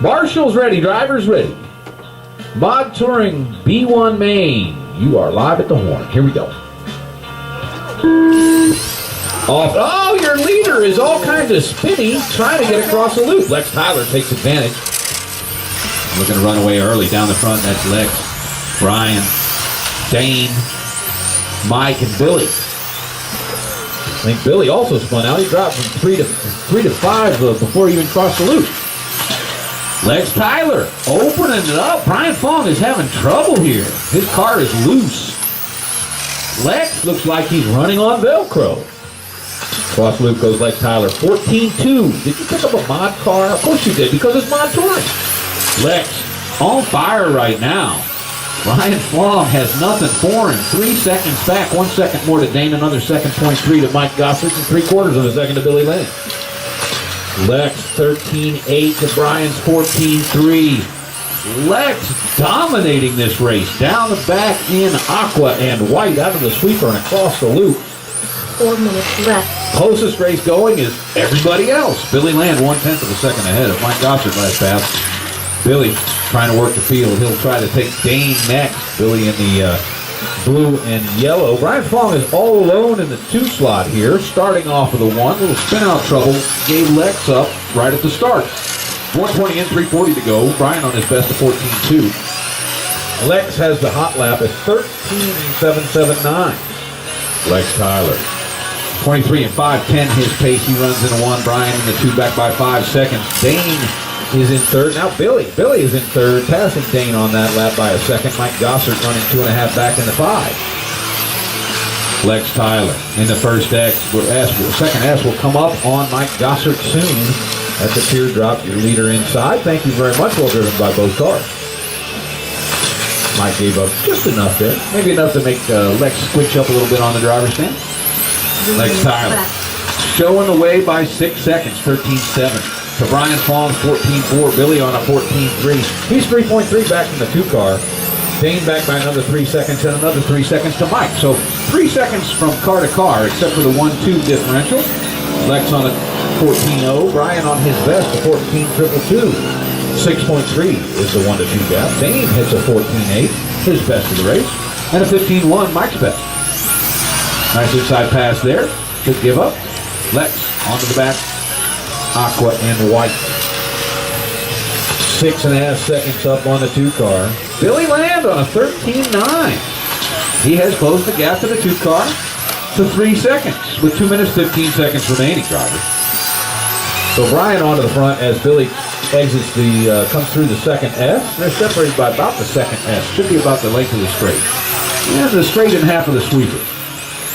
Marshall's ready, drivers ready. Mod Touring B1 Main, you are live at the horn. Here we go. Off. Oh, your leader is all kinds of spinny, trying to get across the loop. Lex Tyler takes advantage. Looking to run away early down the front. That's Lex, Brian, Dane, Mike, and Billy. I think Billy also spun out. He dropped from 3 to 5 before he even crossed the loop. Lex Tyler opening it up. Brian Fong is having trouble here. His car is loose. Lex looks like he's running on Velcro. Cross loop goes Lex Tyler. 14-2. Did you pick up a mod car? Of course you did, because it's mod touring. Lex on fire right now. Brian Fong has nothing for him. 3 seconds back. 1 second more to Dane. Another second, 0.3 to Mike Gossett. And 3/4 of a second to Billy Lane. Lex 13-8 to Brian's 14-3. Lex dominating this race. Down the back in aqua and white out of the sweeper and across the loop. 4 minutes left. Closest race going is everybody else. Billy Land 1/10 of a second ahead of Mike Gossett last pass. Billy trying to work the field. He'll try to take Dane next. Billy in the blue and yellow. Brian Fong is all alone in the 2 slot here, starting off with a 1. Little spin out trouble gave Lex up right at the start. 120 in, 340 to go. Brian on his best of 14-2. Lex has the hot lap at 13.779. Lex Tyler. 23 and 5.10 his pace. He runs in a 1. Brian in the 2 back by 5 seconds. Dane is in third. Now Billy is in third, passing Dane on that lap by a second. Mike Gossett running 2.5 back in the 5. Lex Tyler in the first X. Second S will come up on Mike Gossett soon. That's a teardrop. Your leader inside. Thank you very much. Well driven by both cars. Mike gave up just enough there. Maybe enough to make Lex squinch up a little bit on the driver's stand. Lex Tyler showing the way by 6 seconds. 13-7. To Brian Fong, 14-4. Billy on a 14-3. He's 3.3 back from the 2 car. Dane back by another 3 seconds and another 3 seconds to Mike. So 3 seconds from car to car, except for the 1-2 differential. Lex on a 14-0. Brian on his best, a 14-222. 6.3 is the 1-2 gap. Dane hits a 14-8, his best of the race. And a 15-1, Mike's best. Nice inside pass there. Good give up. Lex onto the back. Aqua and white. 6.5 seconds up on the 2 car. Billy Land on a 13-9. He has closed the gap to the 2 car to 3 seconds with 2 minutes 15 seconds remaining, drivers. So Brian onto the front as Billy exits comes through the second S. They're separated by about the second S. Should be about the length of the straight. And the straight and half of the sweeper.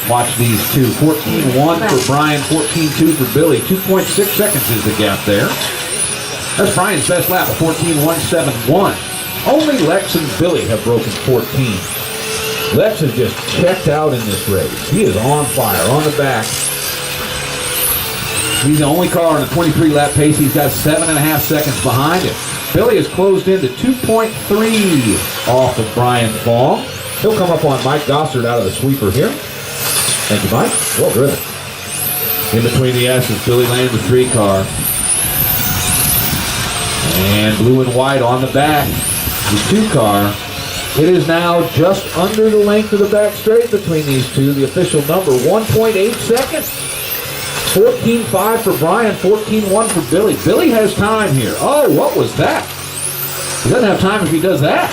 Watch these two. 14-1 for Brian, 14-2 for Billy. 2.6 seconds is the gap there. That's Brian's best lap, a 14-171. Only Lex and Billy have broken 14. Lex has just checked out in this race. He is on fire, on the back. He's the only car on a 23-lap pace. He's got 7.5 seconds behind him. Billy has closed into 2.3 off of Brian Fong. He'll come up on Mike Gossett out of the sweeper here. Thank you, Mike. Well driven. In between the S's, Billy Land with 3 car. And blue and white on the back. The 2 car. It is now just under the length of the back straight between these two. The official number, 1.8 seconds. 14.5 for Brian, 14.1 for Billy. Billy has time here. Oh, what was that? He doesn't have time if he does that.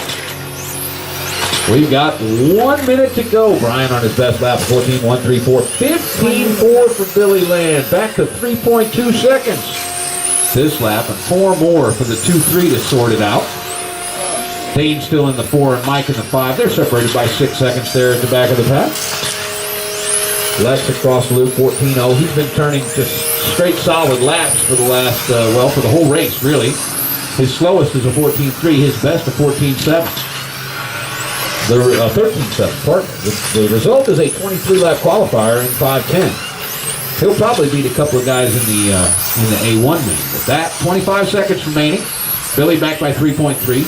We've got 1 minute to go. Brian on his best lap, 14.134. 15.4 for Billy Land. Back to 3.2 seconds. This lap and 4 more for the 2-3 to sort it out. Dane still in the 4 and Mike in the 5. They're separated by 6 seconds there at the back of the pack. Lex across the loop, 14.0. He's been turning just straight solid laps for the last, for the whole race, really. His slowest is a 14.3. His best a 14.7. 13.7, pardon. The result is a 23-lap qualifier in 5.10. He'll probably beat a couple of guys in the A1 main. With that, 25 seconds remaining. Billy back by 3.3.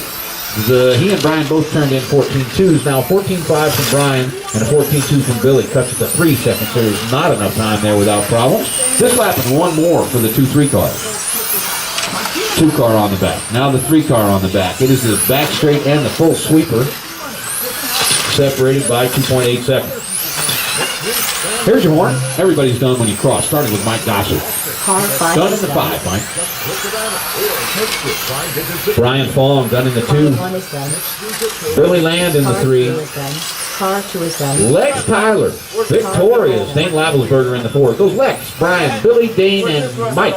He and Brian both turned in 14.2s. Now 14.5 from Brian and a 14.2 from Billy. Cuts it to 3 seconds. So there's not enough time there without problems. This lap and 1 more for the 2-3 car. 2 car on the back. Now the 3 car on the back. It is the back straight and the full sweeper, separated by 2.8 seconds. Here's your horn. Everybody's done when you cross, starting with Mike Gossard. Car 5 Done in is the done. 5, Mike. Brian Fong done in the 2. 1 is done. Billy Land in the Car 3. 2 is done. Car 2 is done. Lex Tyler, Victorious, Dane Lavelsberger in the 4. It goes Lex, Brian, Billy, Dane, and Mike.